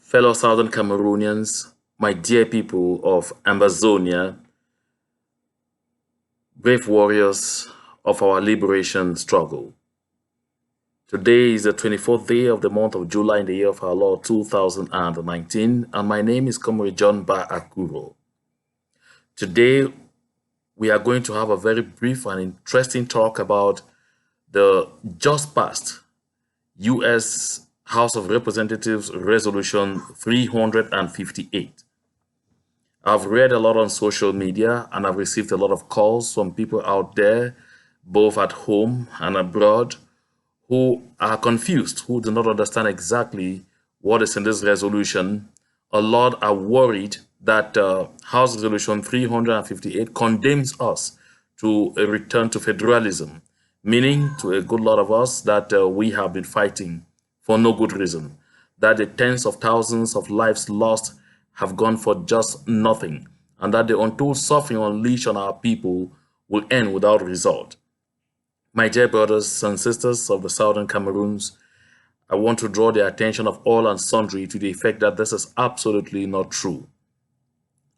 Fellow Southern Cameroonians, my dear people of Ambazonia, brave warriors of our liberation struggle. Today is the 24th day of the month of July in the year of our Lord 2019, and my name is Comrade John Ba Akuro. Today, we are going to have a very brief and interesting talk about the just passed U.S. House of Representatives Resolution 358. I've read a lot on social media and I've received a lot of calls from people out there, both at home and abroad, who are confused, who do not understand exactly what is in this resolution. A lot are worried that House Resolution 358 condemns us to a return to federalism, meaning to a good lot of us that we have been fighting for no good reason, that the tens of thousands of lives lost have gone for just nothing, and that the untold suffering unleashed on our people will end without result. My dear brothers and sisters of the Southern Cameroons, I want to draw the attention of all and sundry to the effect that this is absolutely not true.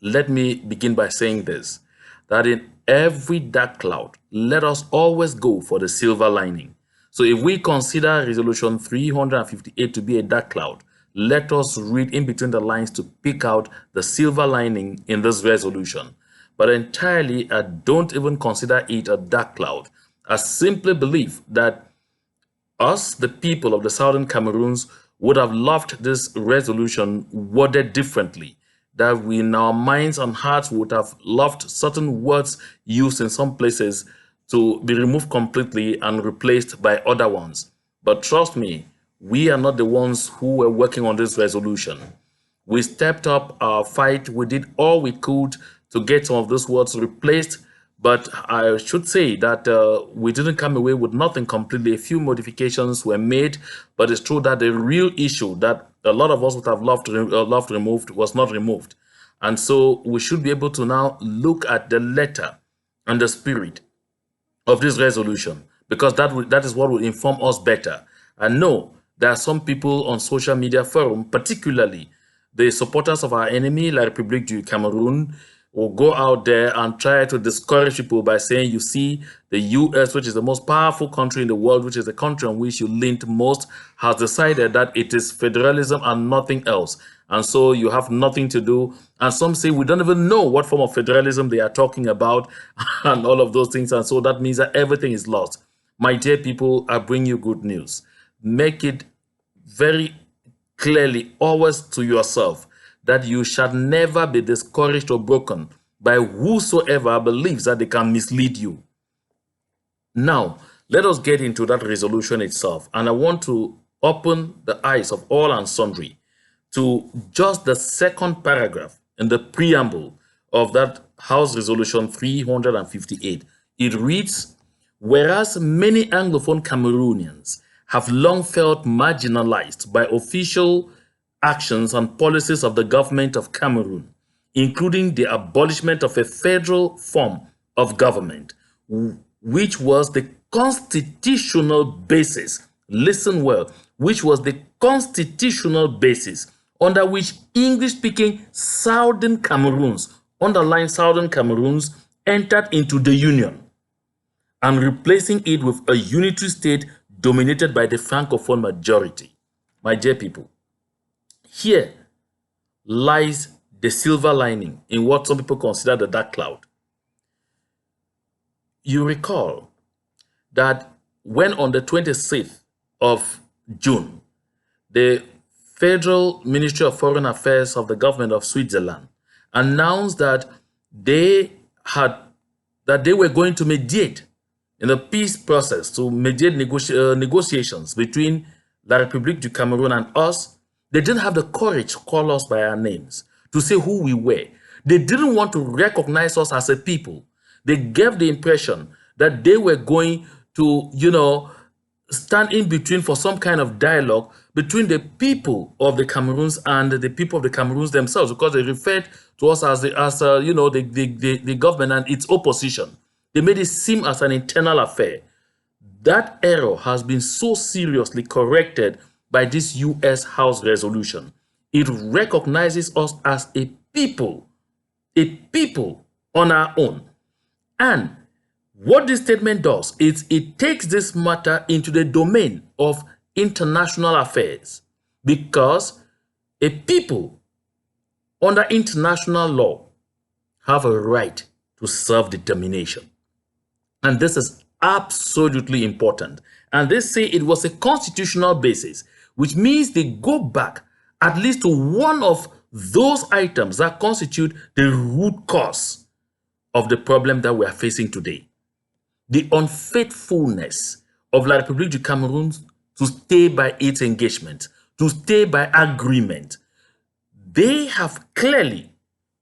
Let me begin by saying this, that in every dark cloud, let us always go for the silver lining. So if we consider Resolution 358 to be a dark cloud, let us read in between the lines to pick out the silver lining in this resolution. But entirely, I don't even consider it a dark cloud. I simply believe that us, the people of the Southern Cameroons, would have loved this resolution worded differently. That we in our minds and hearts would have loved certain words used in some places to be removed completely and replaced by other ones. But trust me, we are not the ones who were working on this resolution. We stepped up our fight. We did all we could to get some of those words replaced. But I should say that we didn't come away with nothing completely. A few modifications were made, but it's true that the real issue that a lot of us would have loved removed was not removed. And so we should be able to now look at the letter and the spirit of this resolution, because that is what will inform us better. And no, there are some people on social media forum, particularly the supporters of our enemy, La République du Cameroun, will go out there and try to discourage people by saying, you see, the US, which is the most powerful country in the world, which is the country on which you leaned most, has decided that it is federalism and nothing else. And so you have nothing to do. And some say we don't even know what form of federalism they are talking about and all of those things. And so that means that everything is lost. My dear people, I bring you good news. Make it very clearly always to yourself that you shall never be discouraged or broken by whosoever believes that they can mislead you. Now, let us get into that resolution itself. And I want to open the eyes of all and sundry to just the second paragraph in the preamble of that House Resolution 358. It reads, whereas many Anglophone Cameroonians have long felt marginalized by official actions and policies of the government of Cameroon, including the abolishment of a federal form of government, which was the constitutional basis, listen well, which was the constitutional basis under which English-speaking Southern Cameroons, underline Southern Cameroons, entered into the Union, and replacing it with a unitary state dominated by the Francophone majority. My dear people, here lies the silver lining in what some people consider the dark cloud. You recall that when on the 26th of June, the Federal Ministry of Foreign Affairs of the government of Switzerland announced that they were going to mediate in the peace process, to mediate negotiations between La République du Cameroun and us. They didn't have the courage to call us by our names, to say who we were. They didn't want to recognize us as a people. They gave the impression that they were going to, stand in between for some kind of dialogue between the people of the Cameroons and the people of the Cameroons themselves, because they referred to us as the government and its opposition. They made it seem as an internal affair. That error has been so seriously corrected by this U.S. House resolution. It recognizes us as a people on our own. And what this statement does is it takes this matter into the domain of international affairs, because a people under international law have a right to self-determination. And this is absolutely important. And they say it was a constitutional basis, which means they go back at least to one of those items that constitute the root cause of the problem that we are facing today. The unfaithfulness of La République du Cameroun to stay by its engagement, to stay by agreement. They have clearly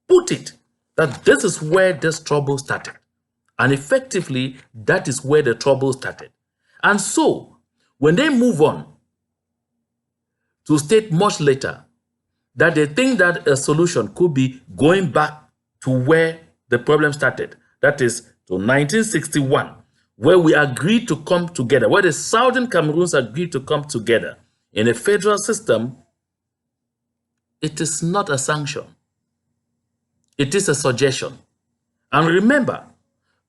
put it that this is where this trouble started. And effectively, that is where the trouble started. And so, when they move on to state much later that they think that a solution could be going back to where the problem started, that is to 1961, where we agreed to come together, where the Southern Cameroons agreed to come together in a federal system, it is not a sanction. It is a suggestion. And remember,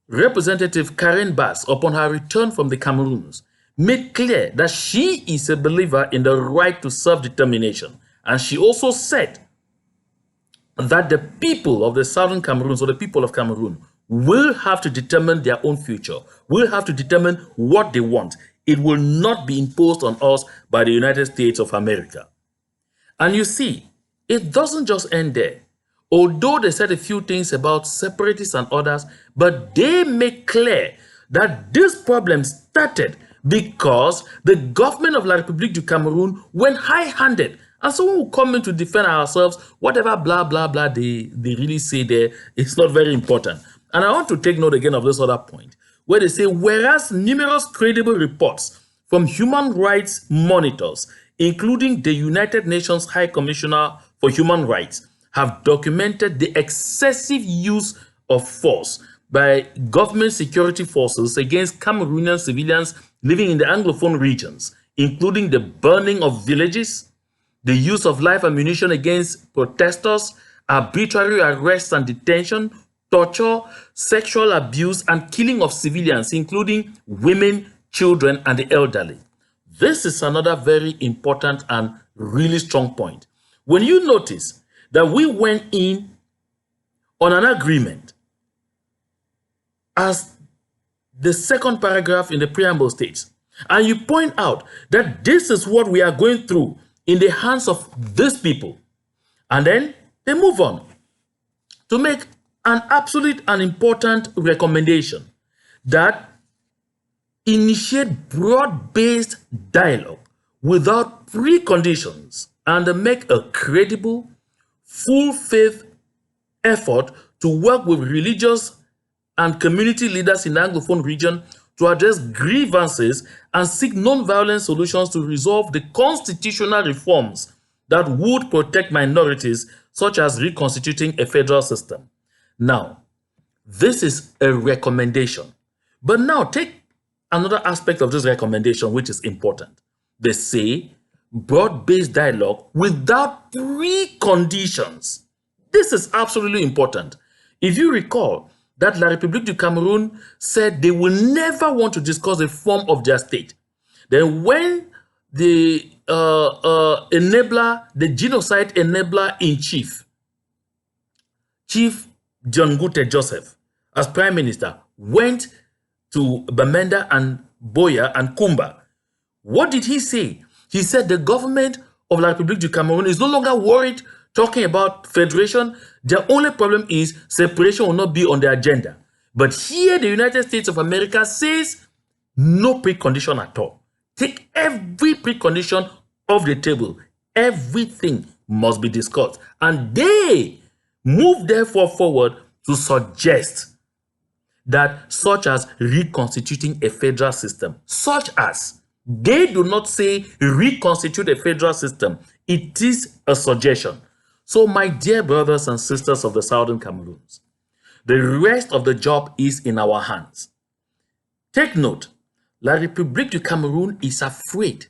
Representative Karen Bass, upon her return from the Cameroons, made clear that she is a believer in the right to self-determination. And she also said that the people of the Southern Cameroons, or the people of Cameroon, will have to determine their own future, will have to determine what they want. It will not be imposed on us by the United States of America. And you see, it doesn't just end there. Although they said a few things about separatists and others, but they make clear that this problem started because the government of La République du Cameroon went high-handed. And someone will come in to defend ourselves, whatever blah, blah, blah they really say there, it's not very important. And I want to take note again of this other point, where they say, whereas numerous credible reports from human rights monitors, including the United Nations High Commissioner for Human Rights, have documented the excessive use of force by government security forces against Cameroonian civilians living in the Anglophone regions, including the burning of villages, the use of live ammunition against protesters, arbitrary arrests and detention, torture, sexual abuse, and killing of civilians, including women, children, and the elderly. This is another very important and really strong point. When you notice that we went in on an agreement, as the second paragraph in the preamble states, and you point out that this is what we are going through in the hands of these people, and then they move on to make an absolute and important recommendation that initiate broad-based dialogue without preconditions and make a credible, full-faith effort to work with religious and community leaders in the Anglophone region to address grievances and seek non-violent solutions to resolve the constitutional reforms that would protect minorities, such as reconstituting a federal system. Now, this is a recommendation. But now take another aspect of this recommendation, which is important. They say broad-based dialogue without preconditions. This is absolutely important. If you recall that La République du Cameroun said they will never want to discuss the form of their state, then when the genocide enabler in chief, Chief John Gute Joseph, as Prime Minister, went to Bamenda and Boya and Kumba, what did he say? He said the government of La République du Cameroun is no longer worried talking about federation. The only problem is separation will not be on the agenda. But here the United States of America says no precondition at all. Take every precondition off the table. Everything must be discussed. And they move therefore forward to suggest that, such as reconstituting a federal system, such as, they do not say reconstitute a federal system. It is a suggestion. So my dear brothers and sisters of the Southern Cameroons, the rest of the job is in our hands. Take note, La République du Cameroun is afraid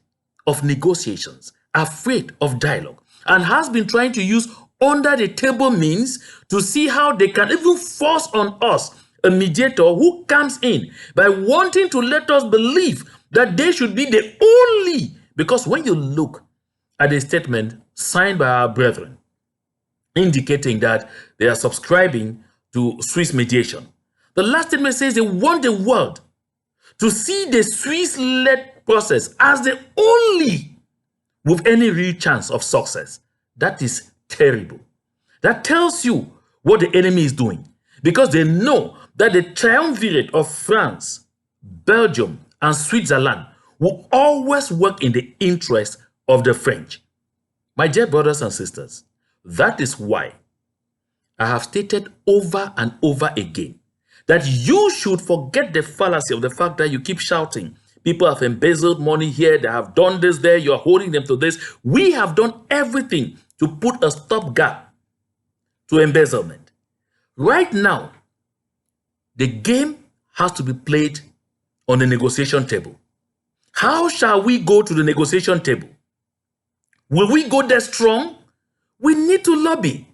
of negotiations, afraid of dialogue. and has been trying to use under the table means to see how they can even force on us a mediator who comes in by wanting to let us believe that they should be the only. Because when you look at a statement signed by our brethren indicating that they are subscribing to Swiss mediation, the last statement says they want the world to see the Swiss-led process as the only with any real chance of success. That is terrible. That tells you what the enemy is doing, because they know that the triumvirate of France, Belgium, and Switzerland will always work in the interest of the French. My dear brothers and sisters, that is why I have stated over and over again that you should forget the fallacy of the fact that you keep shouting, people have embezzled money here, they have done this there, you are holding them to this. We have done everything to put a stopgap to embezzlement. Right now, the game has to be played on the negotiation table. How shall we go to the negotiation table? Will we go there strong? We need to lobby.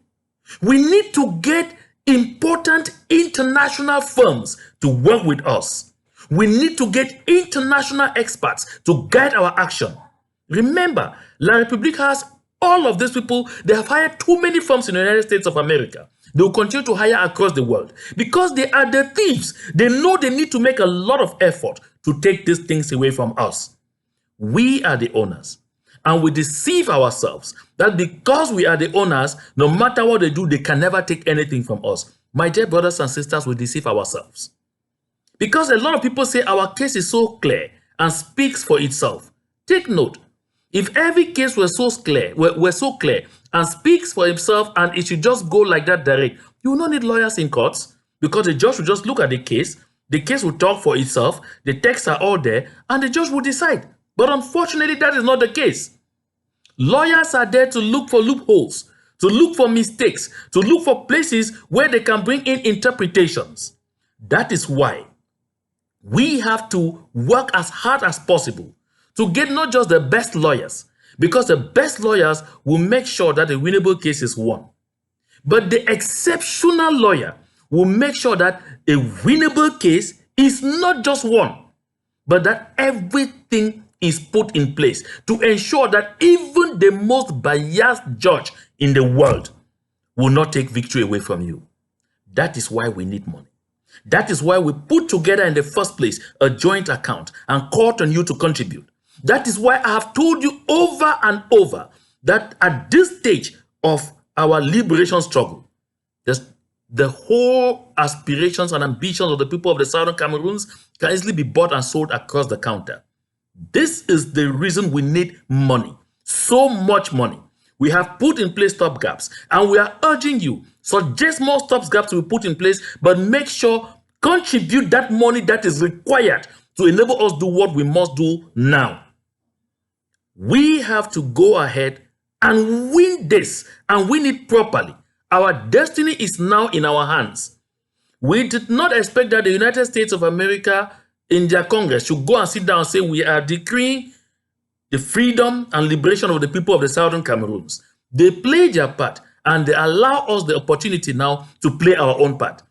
We need to get important international firms to work with us. We need to get international experts to guide our action. Remember, La République has all of these people. They have hired too many firms in the United States of America. They will continue to hire across the world because they are the thieves. They know they need to make a lot of effort to take these things away from us. We are the owners. And we deceive ourselves that because we are the owners, no matter what they do, they can never take anything from us. My dear brothers and sisters, we deceive ourselves. Because a lot of people say our case is so clear and speaks for itself. Take note, if every case were so clear and speaks for itself and it should just go like that direct, you will not need lawyers in courts, because the judge will just look at the case will talk for itself, the texts are all there, and the judge will decide. But unfortunately, that is not the case. Lawyers are there to look for loopholes, to look for mistakes, to look for places where they can bring in interpretations. That is why we have to work as hard as possible to get not just the best lawyers, because the best lawyers will make sure that a winnable case is won. But the exceptional lawyer will make sure that a winnable case is not just won, but that everything is put in place to ensure that even the most biased judge in the world will not take victory away from you. That is why we need money. That is why we put together in the first place a joint account and called on you to contribute. That is why I have told you over and over that at this stage of our liberation struggle, the whole aspirations and ambitions of the people of the Southern Cameroons can easily be bought and sold across the counter. This is the reason we need money, so much money. We have put in place stopgaps, and we are urging you, suggest more stopgaps to be put in place, but make sure, contribute that money that is required to enable us to do what we must do now. We have to go ahead and win this, and win it properly. Our destiny is now in our hands. We did not expect that the United States of America in their Congress should go and sit down and say we are decreeing the freedom and liberation of the people of the Southern Cameroons. They play their part and they allow us the opportunity now to play our own part.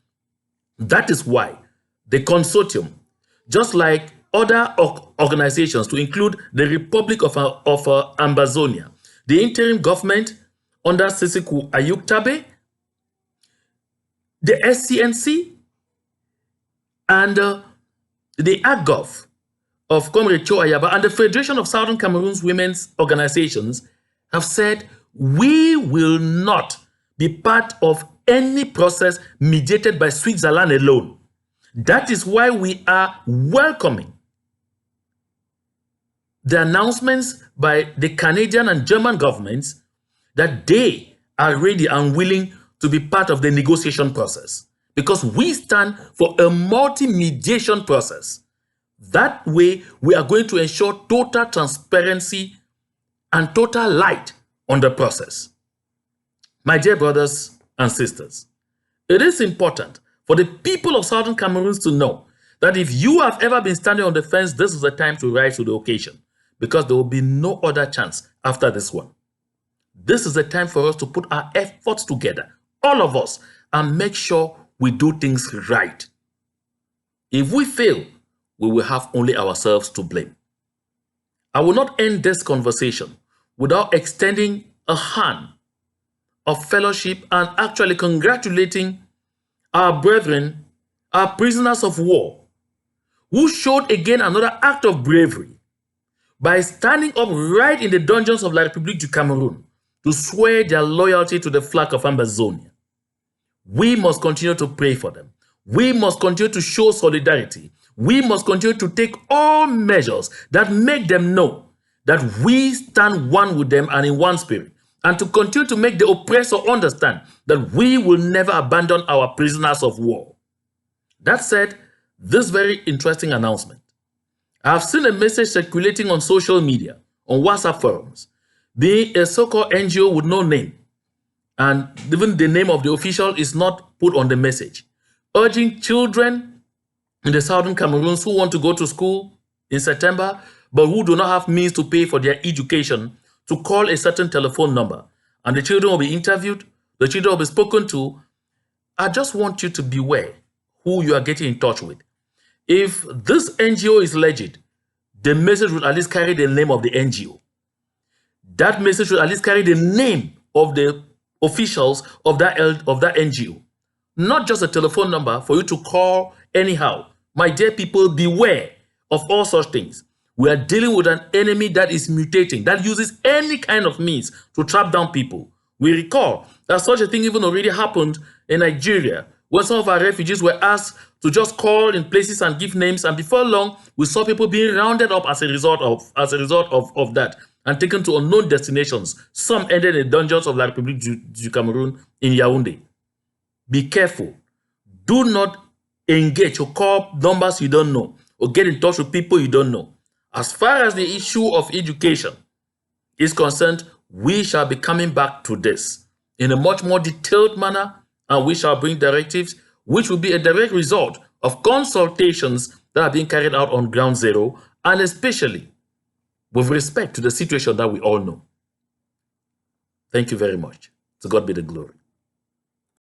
That is why the consortium, just like other organizations, to include the Republic of Ambazonia, the interim government under Sisiku Ayuktabe, the SCNC, and the AGOV of Comrade Cho Ayaba, and the Federation of Southern Cameroons Women's Organizations have said, we will not be part of any process mediated by Switzerland alone. That is why we are welcoming the announcements by the Canadian and German governments that they are ready and willing to be part of the negotiation process, because we stand for a multi-mediation process. That way, we are going to ensure total transparency and total light on the process. My dear brothers and sisters, it is important for the people of Southern Cameroons to know that if you have ever been standing on the fence, this is the time to rise to the occasion, because there will be no other chance after this one. This is the time for us to put our efforts together, all of us, and make sure we do things right. If we fail, we will have only ourselves to blame. I will not end this conversation without extending a hand of fellowship and actually congratulating our brethren, our prisoners of war, who showed again another act of bravery by standing up right in the dungeons of La République du Cameroon to swear their loyalty to the flag of Ambazonia. We must continue to pray for them. We must continue to show solidarity. We must continue to take all measures that make them know that we stand one with them and in one spirit, and to continue to make the oppressor understand that we will never abandon our prisoners of war. That said, this very interesting announcement. I have seen a message circulating on social media, on WhatsApp forums, being a so-called NGO with no name, and even the name of the official is not put on the message, urging children in the Southern Cameroons who want to go to school in September, but who do not have means to pay for their education, to call a certain telephone number, and the children will be interviewed, the children will be spoken to. I just want you to beware who you are getting in touch with. If this NGO is legit, the message will at least carry the name of the NGO. That message will at least carry the name of the officials of that NGO. Not just a telephone number for you to call anyhow. My dear people, beware of all such things. We are dealing with an enemy that is mutating, that uses any kind of means to trap down people. We recall that such a thing even already happened in Nigeria, when some of our refugees were asked to just call in places and give names, and before long, we saw people being rounded up as a result of that and taken to unknown destinations. Some ended in the dungeons of La République du Cameroon in Yaoundé. Be careful. Do not engage or call numbers you don't know or get in touch with people you don't know. As far as the issue of education is concerned, we shall be coming back to this in a much more detailed manner, and we shall bring directives which will be a direct result of consultations that are being carried out on ground zero, and especially with respect to the situation that we all know. Thank you very much. To God be the glory.